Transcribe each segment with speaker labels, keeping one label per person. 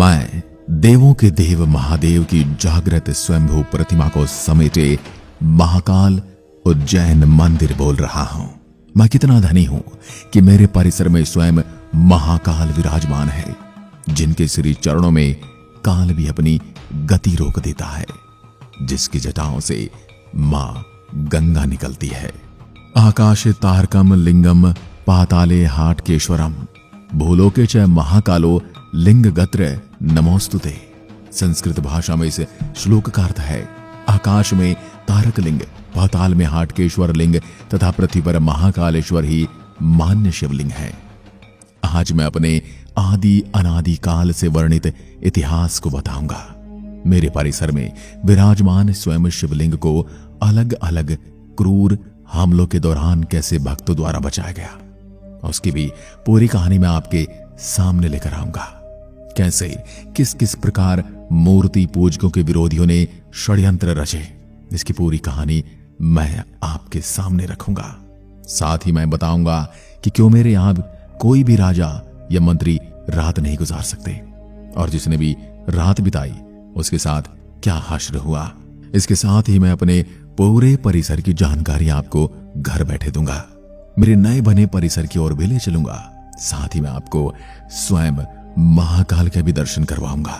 Speaker 1: मैं देवों के देव महादेव की जागृत स्वयंभू प्रतिमा को समेटे महाकाल उज्जैन मंदिर बोल रहा हूं। मैं कितना धनी हूं कि मेरे परिसर में स्वयं महाकाल विराजमान है, जिनके श्री चरणों में काल भी अपनी गति रोक देता है, जिसकी जटाओं से मां गंगा निकलती है। आकाशे तारकम लिंगम पाताले हाटकेश्वरम भूलोके च महाकालो लिंग गत्र नमोस्तुते। संस्कृत भाषा में इस श्लोक का अर्थ है, आकाश में तारक लिंग, पाताल में हाटकेश्वर लिंग तथा पृथ्वी पर महाकालेश्वर ही मान्य शिवलिंग है। आज मैं अपने आदि अनादि काल से वर्णित इतिहास को बताऊंगा। मेरे परिसर में विराजमान स्वयं शिवलिंग को अलग अलग क्रूर हमलों के दौरान कैसे भक्तों द्वारा बचाया गया, उसकी भी पूरी कहानी मैं आपके सामने लेकर आऊंगा। कैसे किस किस प्रकार मूर्ति पूजकों के विरोधियों ने षड्यंत्र रचे, इसकी पूरी कहानी मैं आपके सामने रखूंगा। साथ ही मैं बताऊंगा कि क्यों मेरे यहां कोई भी राजा या मंत्री रात नहीं गुजार सकते, और जिसने भी रात बिताई उसके साथ क्या हश्र हुआ। इसके साथ ही मैं अपने पूरे परिसर की जानकारी आपको घर बैठे दूंगा। मेरे नए बने परिसर की ओर भी ले चलूंगा। साथ ही मैं आपको स्वयं महाकाल के भी दर्शन करवाऊंगा।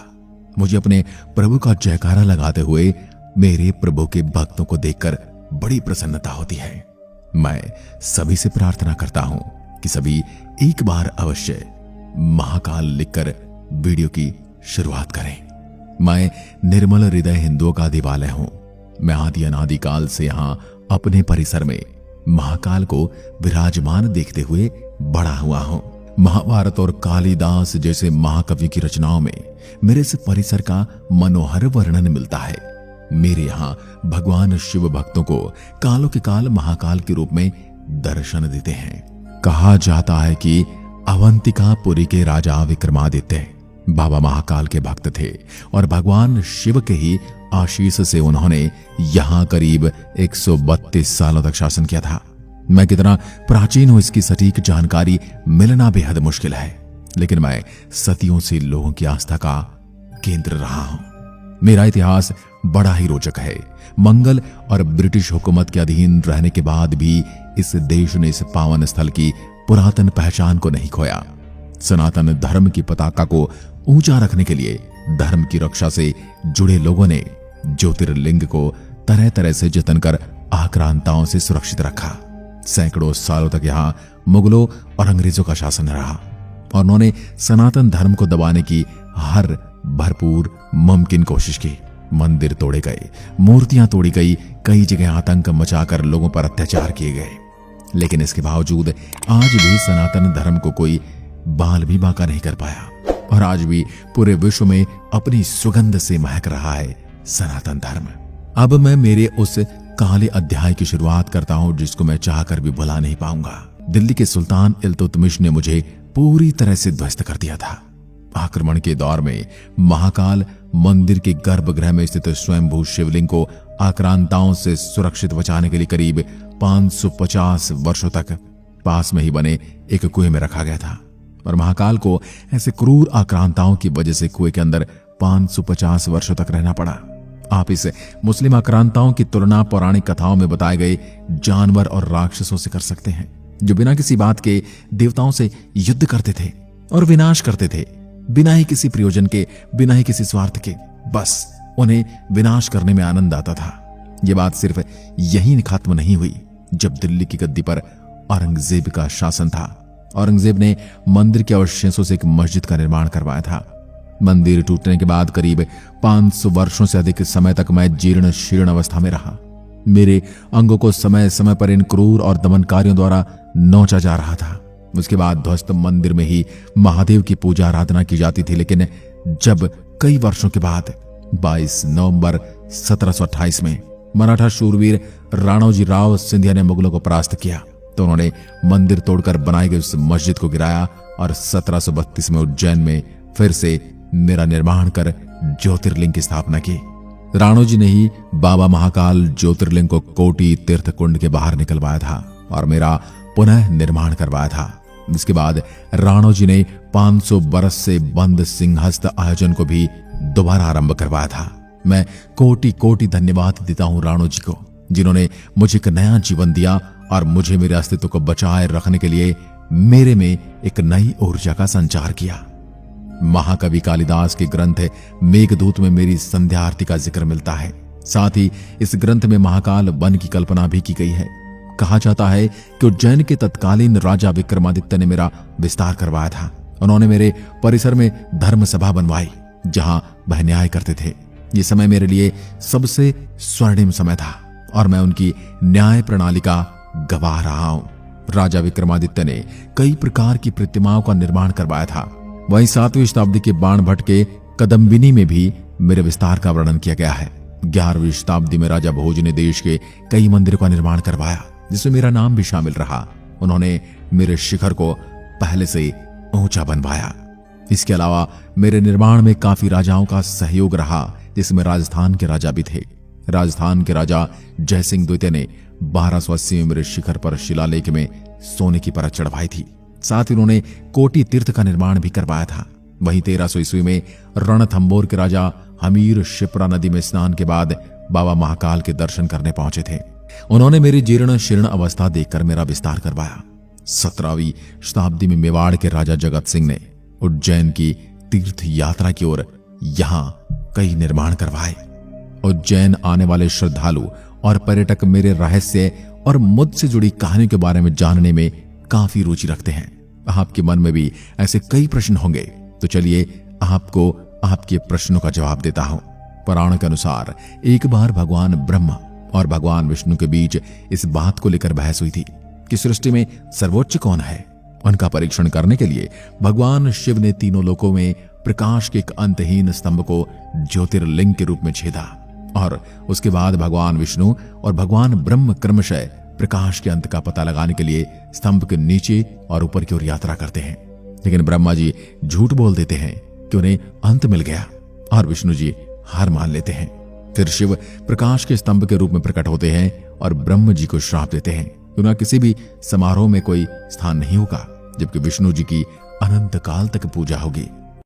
Speaker 1: मुझे अपने प्रभु का जयकारा लगाते हुए मेरे प्रभु के भक्तों को देखकर बड़ी प्रसन्नता होती है। मैं सभी से प्रार्थना करता हूं कि सभी एक बार अवश्य महाकाल लिखकर वीडियो की शुरुआत करें। मैं निर्मल हृदय हिंदुओं का दिवालय हूं। मैं आदि अनादि काल से यहां अपने परिसर में महाकाल को विराजमान देखते हुए बड़ा हुआ हूं। महाभारत और कालिदास जैसे महाकवि की रचनाओं में मेरे इस परिसर का मनोहर वर्णन मिलता है। मेरे यहाँ भगवान शिव भक्तों को कालों के काल महाकाल के रूप में दर्शन देते हैं। कहा जाता है कि अवंतिकापुरी के राजा विक्रमादित्य बाबा महाकाल के भक्त थे और भगवान शिव के ही आशीष से उन्होंने यहां करीब 132 सालों तक शासन किया था। मैं कितना प्राचीन हूं इसकी सटीक जानकारी मिलना बेहद मुश्किल है, लेकिन मैं सदियों से लोगों की आस्था का केंद्र रहा हूं। मेरा इतिहास बड़ा ही रोचक है। मंगल और ब्रिटिश हुकूमत के अधीन रहने के बाद भी इस देश ने इस पावन स्थल की पुरातन पहचान को नहीं खोया। सनातन धर्म की पताका को ऊंचा रखने के लिए धर्म की रक्षा से जुड़े लोगों ने ज्योतिर्लिंग को तरह तरह से जतन कर आक्रांताओं से सुरक्षित रखा। सैकड़ों सालों तक यहां मुगलों और अंग्रेजों का शासन रहा और उन्होंने सनातन धर्म को दबाने की हर भरपूर मुमकिन कोशिश की। मंदिर तोड़े गए, मूर्तियां तोड़ी गई, कई जगह आतंक मचाकर लोगों पर अत्याचार किए गए, लेकिन इसके बावजूद आज भी सनातन धर्म को कोई बाल भी बांका नहीं कर पाया और आज भी पूरे विश्व में अपनी सुगंध से महक रहा है सनातन धर्म। अब मैं मेरे उस काले अध्याय की शुरुआत करता हूं जिसको मैं चाहकर भी भुला नहीं पाऊंगा। दिल्ली के सुल्तान इल्तुतमिश ने मुझे पूरी तरह से ध्वस्त कर दिया था। आक्रमण के दौर में महाकाल मंदिर के गर्भगृह में स्थित स्वयंभू शिवलिंग को आक्रांताओं से सुरक्षित बचाने के लिए करीब 550 वर्षों तक पास में ही बने एक कुएं में रखा गया था और महाकाल को ऐसे क्रूर आक्रांताओं की वजह से कुएं के अंदर 550 वर्षों तक रहना पड़ा। आप इस मुस्लिम आक्रांताओं की तुलना पौराणिक कथाओं में बताए गए जानवर और राक्षसों से कर सकते हैं, जो बिना किसी बात के देवताओं से युद्ध करते थे और विनाश करते थे, बिना ही किसी प्रयोजन के, बिना ही किसी स्वार्थ के। बस उन्हें विनाश करने में आनंद आता था। यह बात सिर्फ यहीं खत्म नहीं हुई। जब दिल्ली की गद्दी पर औरंगजेब का शासन था, औरंगजेब ने मंदिर के अवशेषों से एक मस्जिद का निर्माण करवाया था। मंदिर टूटने के बाद करीब 500 वर्षों से अधिक समय तक मैं जीर्ण शीर्ण अवस्था में रहा। मेरे अंगों को समय समय पर इन क्रूर और दमनकारियों द्वारा नोचा जा रहा था। उसके बाद ध्वस्त मंदिर में ही महादेव की पूजा आराधना की जाती थी, लेकिन जब कई वर्षों के बाद 22 नवंबर 1728 में मराठा शूरवीर राणोजी राव सिंधिया ने मुगलों को परास्त किया तो उन्होंने मंदिर तोड़कर बनाई गई उस मस्जिद को गिराया और 1732 में उज्जैन में फिर से मेरा निर्माण कर ज्योतिर्लिंग की स्थापना की। राणोजी ने ही बाबा महाकाल ज्योतिर्लिंग को कोटी तीर्थ कुंड के बाहर निकलवाया था और मेरा पुनः निर्माण करवाया था। इसके बाद राणो जी ने 500 बरस से बंद सिंहस्थ आयोजन को भी दोबारा आरंभ करवाया था। मैं कोटि कोटि धन्यवाद देता हूं राणो जी को, जिन्होंने मुझे एक नया जीवन दिया और मुझे मेरे अस्तित्व को बचाए रखने के लिए मेरे में एक नई ऊर्जा का संचार किया। महाकवि कालिदास के ग्रंथ मेघदूत में मेरी संध्या आरती का जिक्र मिलता है। साथ ही इस ग्रंथ में महाकाल वन की कल्पना भी की गई है। कहा जाता है कि उज्जैन के तत्कालीन राजा विक्रमादित्य ने मेरा विस्तार करवाया था। उन्होंने मेरे परिसर में धर्म सभा बनवाई, जहां वह न्याय करते थे। ये समय मेरे लिए सबसे स्वर्णिम समय था और मैं उनकी न्याय प्रणाली का गवाह रहा हूं। राजा विक्रमादित्य ने कई प्रकार की प्रतिमाओं का निर्माण करवाया था। वहीं 7वीं शताब्दी के बाणभट्ट के कदम्बिनी में भी मेरे विस्तार का वर्णन किया गया है। 11वीं शताब्दी में राजा भोज ने देश के कई मंदिरों का निर्माण करवाया, जिसमें मेरा नाम भी शामिल रहा। उन्होंने मेरे शिखर को पहले से ऊंचा बनवाया। इसके अलावा मेरे निर्माण में काफी राजाओं का सहयोग रहा, जिसमें राजस्थान के राजा भी थे। राजस्थान के राजा जयसिंह द्वितीय ने 1280 में मेरे शिखर पर शिलालेख में सोने की परत चढ़वाई थी। साथ ही उन्होंने कोटि तीर्थ का निर्माण भी करवाया था। वहीं 1300 ईस्वी में रणथंबोर के राजा हमीर शिप्रा नदी में स्नान के बाद बाबा महाकाल के दर्शन करने पहुंचे थे। उन्होंने मेरी जीर्ण शीर्ण अवस्था देखकर मेरा विस्तार करवाया। 17वीं शताब्दी में मेवाड़ के राजा जगत सिंह ने उज्जैन की तीर्थ यात्रा की ओर यहां कई निर्माण करवाए। उज्जैन आने वाले श्रद्धालु और पर्यटक मेरे रहस्य और मुझसे जुड़ी कहानियों के बारे में जानने में काफी रुचि रखते हैं। आपके मन में भी ऐसे कई प्रश्न होंगे, तो चलिए आपको आपके प्रश्नों का जवाब देता हूं। पुराण के अनुसार एक बार भगवान ब्रह्मा और भगवान विष्णु के बीच इस बात को लेकर बहस हुई थी कि सृष्टि में सर्वोच्च कौन है। उनका परीक्षण करने के लिए भगवान शिव ने तीनों लोकों में प्रकाश के एक अंतहीन स्तंभ को ज्योतिर्लिंग के रूप में छेदा और उसके बाद भगवान विष्णु और भगवान ब्रह्म क्रमशः प्रकाश के अंत का पता लगाने के लिए स्तंभ के नीचे और ऊपर की ओर यात्रा करते हैं। लेकिन ब्रह्मा जी झूठ बोल देते हैं कि उन्हें अंत मिल गया और विष्णु जी हार मान लेते हैं। फिर शिव प्रकाश के स्तंभ के रूप में प्रकट होते हैं और ब्रह्म जी को श्राप देते हैं कि उनका किसी भी समारोह में कोई स्थान नहीं होगा, जबकि विष्णु जी की अनंत काल तक पूजा होगी।